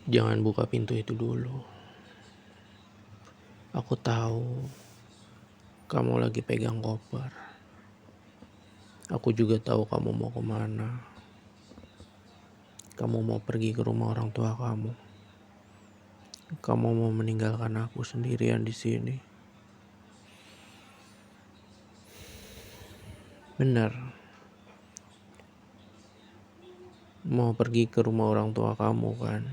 Jangan buka pintu itu dulu. Aku tahu kamu lagi pegang koper. Aku juga tahu kamu mau kemana. Kamu mau pergi ke rumah orang tua kamu. Kamu mau meninggalkan aku sendirian di sini. Benar, mau pergi ke rumah orang tua kamu kan?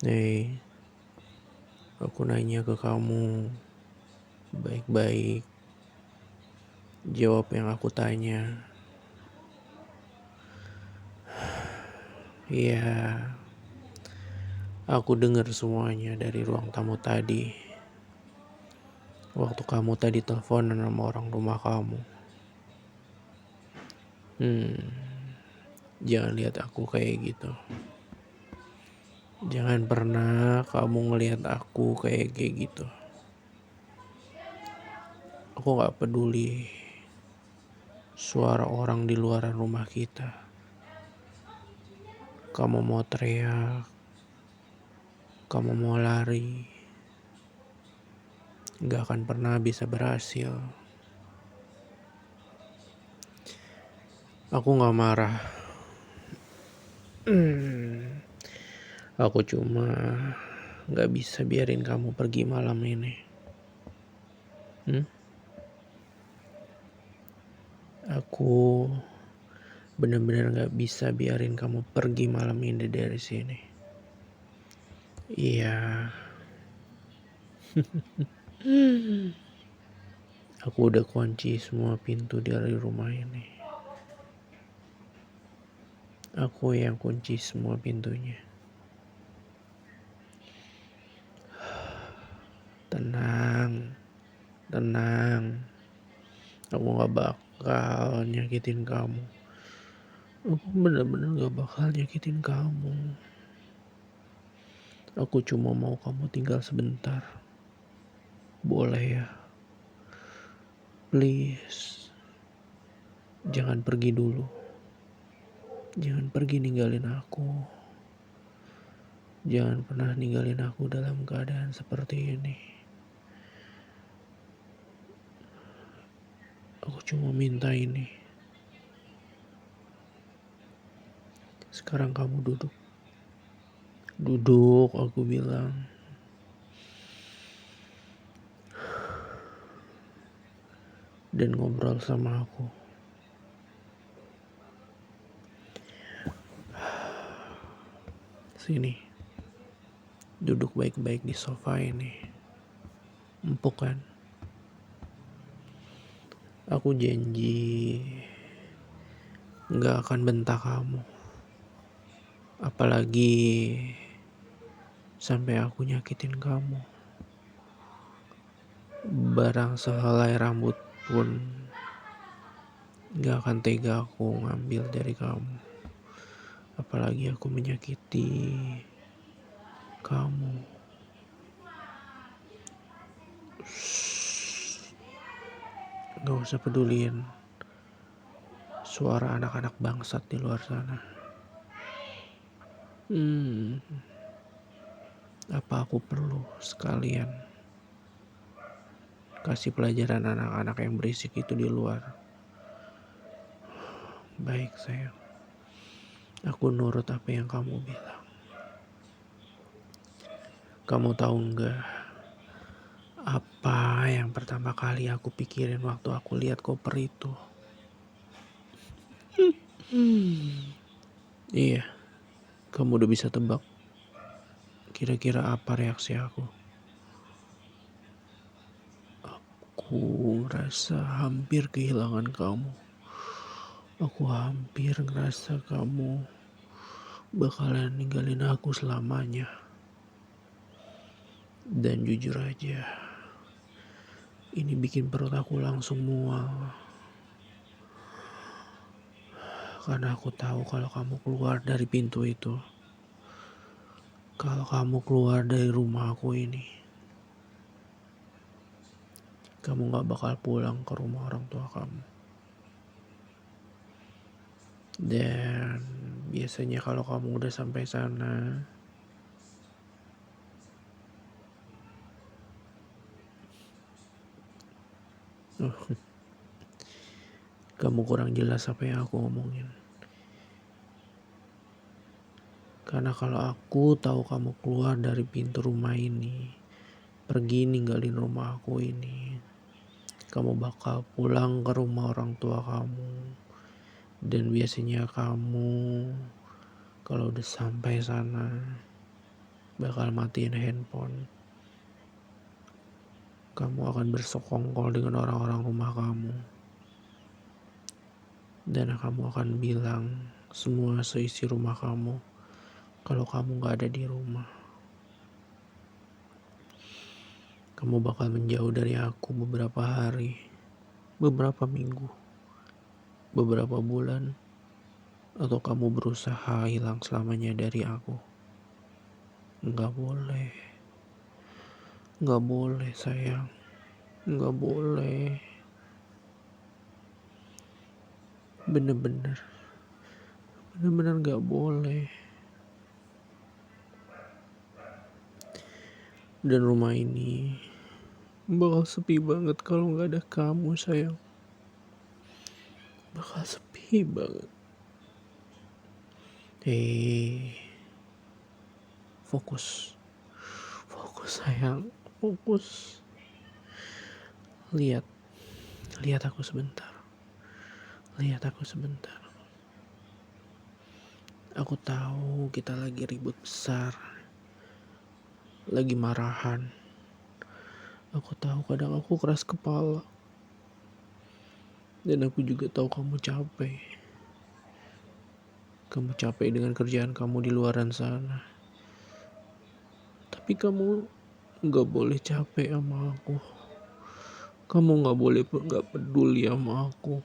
Hei, aku nanya ke kamu baik-baik. Jawab yang aku tanya. Iya, aku dengar semuanya dari ruang tamu tadi. Waktu kamu tadi teleponan sama orang rumah kamu. Jangan lihat aku kayak gitu. Jangan pernah kamu ngelihat aku kayak gitu. Aku gak peduli suara orang di luar rumah kita. Kamu mau teriak, kamu mau lari, gak akan pernah bisa berhasil. Aku gak marah. Aku cuma gak bisa biarin kamu pergi malam ini. Aku benar-benar gak bisa biarin kamu pergi malam ini dari sini. Iya. Aku udah kunci semua pintu dari rumah ini. Aku yang kunci semua pintunya. Tenang, tenang. Aku gak bakal nyakitin kamu. Aku benar-benar gak bakal nyakitin kamu. Aku cuma mau kamu tinggal sebentar. Boleh ya? Please. Jangan pergi dulu. Jangan pergi ninggalin aku. Jangan pernah ninggalin aku dalam keadaan seperti ini. Aku cuma minta ini. Sekarang kamu duduk. Duduk, aku bilang. Dan ngobrol sama aku. Sini. Duduk baik-baik di sofa ini. Empuk kan? Aku janji gak akan bentak kamu. Apalagi sampai aku nyakitin kamu. Barang sehelai rambut pun gak akan tega aku ngambil dari kamu. Apalagi aku menyakiti kamu. Gak usah peduliin suara anak-anak bangsat di luar sana. Apa aku perlu sekalian kasih pelajaran anak-anak yang berisik itu di luar? Baik sayang, aku nurut apa yang kamu bilang. Kamu tahu nggak apa yang pertama kali aku pikirin waktu aku lihat koper itu? Iya, kamu udah bisa tebak kira-kira apa reaksi aku? Aku ngerasa hampir kehilangan kamu. Aku hampir ngerasa kamu bakalan ninggalin aku selamanya. Dan jujur aja, ini bikin perut aku langsung mual. Karena aku tahu kalau kamu keluar dari pintu itu. Kalau kamu keluar dari rumah aku ini, kamu gak bakal pulang ke rumah orang tua kamu. Dan biasanya kalau kamu udah sampai sana, oh, kamu kurang jelas apa yang aku ngomongin. Karena kalau aku tahu kamu keluar dari pintu rumah ini, pergi ninggalin rumah aku ini, kamu bakal pulang ke rumah orang tua kamu. Dan biasanya kamu kalau udah sampai sana bakal matiin handphone. Kamu akan bersekongkol dengan orang-orang rumah kamu. Dan kamu akan bilang semua seisi rumah kamu kalau kamu gak ada di rumah. Kamu bakal menjauh dari aku beberapa hari, beberapa minggu, beberapa bulan, atau kamu berusaha hilang selamanya dari aku. Gak boleh. Gak boleh sayang. Gak boleh. Bener-bener gak boleh. Dan rumah ini bakal sepi banget kalau gak ada kamu sayang. Bakal sepi banget. Fokus sayang, fokus. Lihat aku sebentar. Aku tahu kita lagi ribut besar, lagi marahan. Aku tahu kadang aku keras kepala. Dan aku juga tahu kamu capek. Kamu capek dengan kerjaan kamu di luaran sana. Tapi kamu gak boleh capek sama aku. Kamu gak boleh gak peduli sama aku.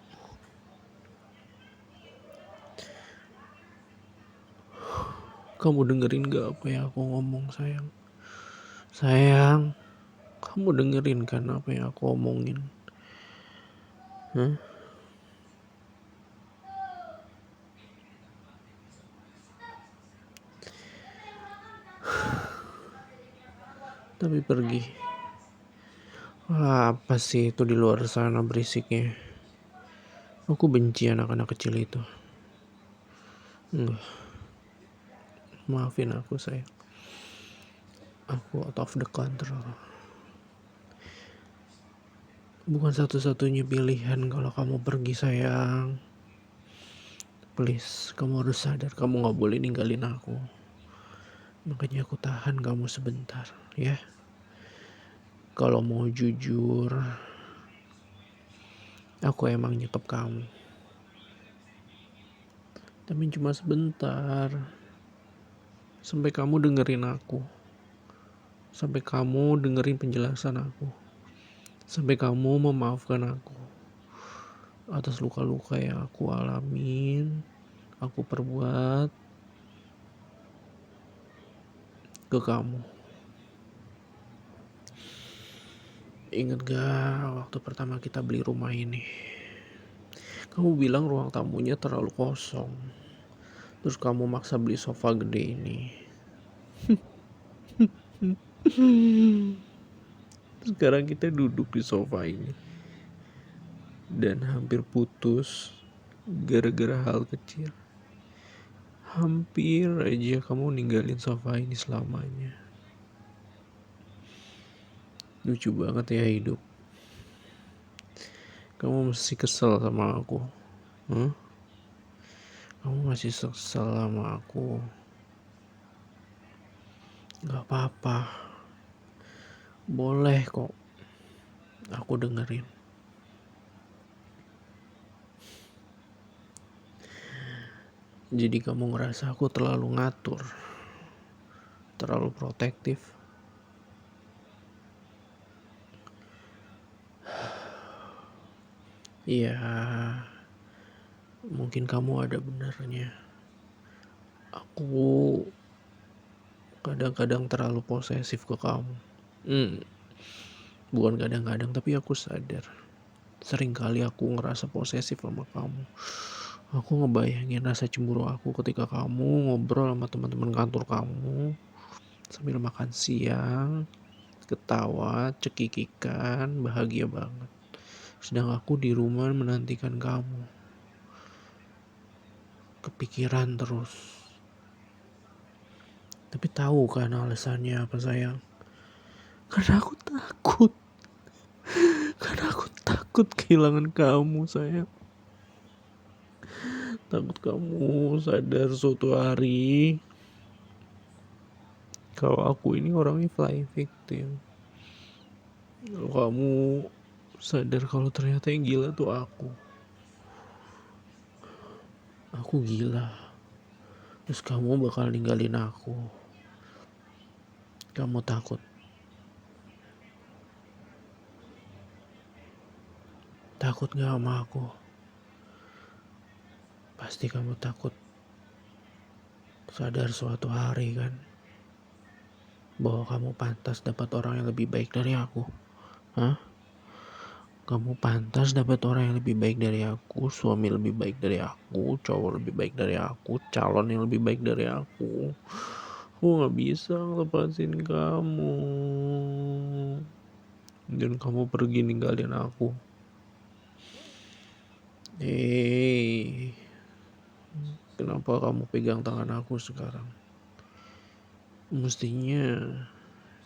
Kamu dengerin gak apa yang aku ngomong sayang? Sayang, kamu dengerin kan apa yang aku omongin? Hah? Tapi pergi. Apa sih itu di luar sana berisiknya? Aku benci anak-anak kecil itu. Enggak. Maafin aku sayang. Aku out of the control. Bukan satu-satunya pilihan kalau kamu pergi sayang. Please, kamu harus sadar kamu gak boleh ninggalin aku. Makanya aku tahan kamu sebentar, ya. Kalau mau jujur, aku emang nyetop kamu. Tapi cuma sebentar. Sampai kamu dengerin aku. Sampai kamu dengerin penjelasan aku. Sampai kamu memaafkan aku atas luka-luka yang aku alamin, aku perbuat ke kamu. Ingat gak waktu pertama kita beli rumah ini? Kamu bilang ruang tamunya terlalu kosong. Terus kamu maksa beli sofa gede ini. Sekarang kita duduk di sofa ini. Dan hampir putus gara-gara hal kecil. Hampir aja kamu ninggalin sofa ini selamanya. Lucu banget ya hidup. Kamu masih kesel sama aku? Kamu masih kesel sama aku? Gak apa-apa. Boleh kok. Aku dengerin. Jadi kamu ngerasa aku terlalu ngatur, terlalu protektif. Iya, mungkin kamu ada benernya. Aku kadang-kadang terlalu posesif ke kamu. Bukan kadang-kadang, tapi aku sadar. Seringkali aku ngerasa posesif sama kamu. Aku ngebayangin rasa cemburu aku ketika kamu ngobrol sama teman-teman kantor kamu sambil makan siang, ketawa, cekikikan, bahagia banget. Sedang aku di rumah menantikan kamu, kepikiran terus. Tapi tahu kan alasannya apa sayang? Karena aku takut. Karena aku takut kehilangan kamu sayang. Takut kamu sadar suatu hari kalau aku ini orangnya flying victim. Kalau kamu sadar kalau ternyata yang gila tuh aku. Aku gila. Terus kamu bakal ninggalin aku. Kamu takut. Takut gak sama aku? Pasti kamu takut sadar suatu hari kan bahwa kamu pantas dapat orang yang lebih baik dari aku. Hah? Kamu pantas dapat orang yang lebih baik dari aku, suami lebih baik dari aku, cowok lebih baik dari aku, calon yang lebih baik dari aku. Aku gak bisa ngelepasin kamu. Dan kamu pergi ninggalin aku. Kenapa kamu pegang tangan aku sekarang? Mestinya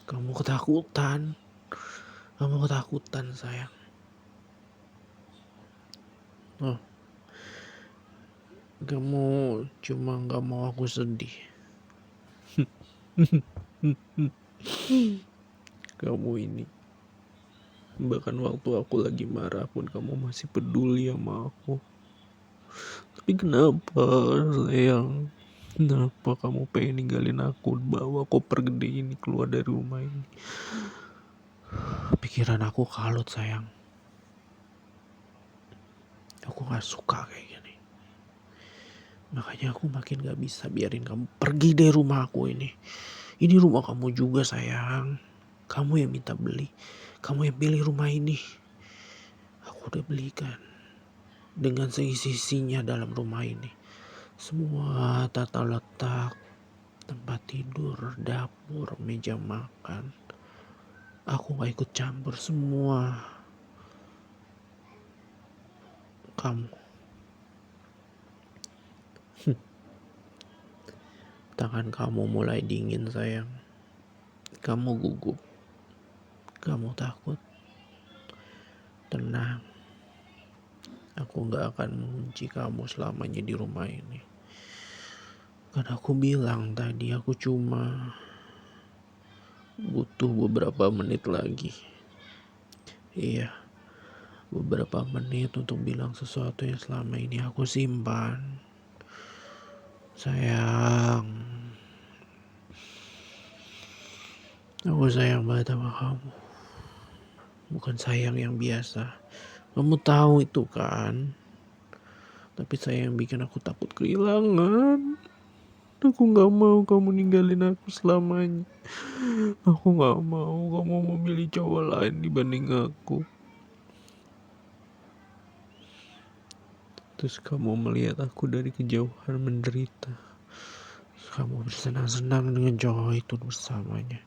kamu ketakutan. Kamu ketakutan sayang. Oh, kamu cuma gak mau aku sedih. Kamu ini, bahkan waktu aku lagi marah pun kamu masih peduli sama aku. Tapi kenapa sayang? Kenapa kamu pengen ninggalin aku, bawa koper gede ini keluar dari rumah ini? Pikiran aku kalut sayang. Aku gak suka kayak gini. Makanya aku makin gak bisa biarin kamu pergi dari rumah aku ini. Ini rumah kamu juga sayang. Kamu yang minta beli. Kamu yang pilih rumah ini. Aku udah belikan. Dengan seisi-isinya dalam rumah ini. Semua tata letak, tempat tidur, dapur, meja makan. Aku gak ikut campur semua. Kamu. Tangan kamu mulai dingin sayang. Kamu gugup. Kamu takut. Tenang. Aku gak akan mengunci kamu selamanya di rumah ini. Kan aku bilang tadi aku cuma butuh beberapa menit lagi. Iya, beberapa menit untuk bilang sesuatu yang selama ini aku simpan. Sayang, aku sayang banget sama kamu. Bukan sayang yang biasa. Kamu tahu itu kan? Tapi sayang yang bikin aku takut kehilangan. Aku gak mau kamu ninggalin aku selamanya. Aku gak mau kamu memilih cowok lain dibanding aku. Terus kamu melihat aku dari kejauhan menderita. Terus kamu bersenang-senang dengan cowok itu bersamanya.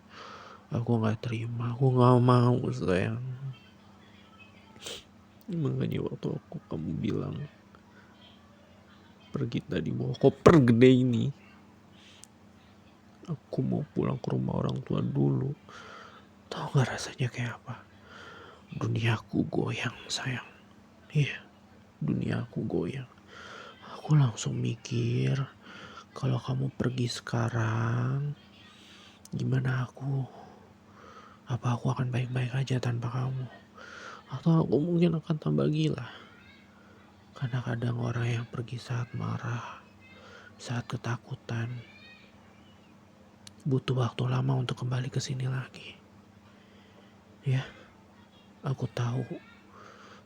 Aku gak terima, aku gak mau sayang. Makanya waktu kamu bilang pergi tadi bawa koper gede ini, aku mau pulang ke rumah orang tua dulu. Tahu gak rasanya kayak apa? Duniaku goyang sayang. Iya, duniaku goyang. Aku langsung mikir, kalau kamu pergi sekarang, gimana aku? Apa aku akan baik-baik aja tanpa kamu? Atau aku mungkin akan tambah gila? Karena kadang orang yang pergi saat marah, saat ketakutan, butuh waktu lama untuk kembali ke sini lagi. Ya, aku tahu.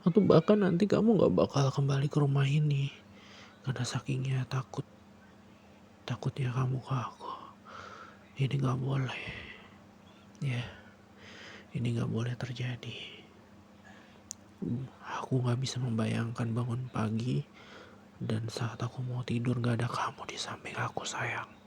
Atau bahkan nanti kamu gak bakal kembali ke rumah ini. Karena sakingnya takutnya kamu ke aku. Ini gak boleh. Ya, ini gak boleh terjadi. Aku gak bisa membayangkan bangun pagi Dan saat aku mau tidur gak ada kamu di samping aku sayang.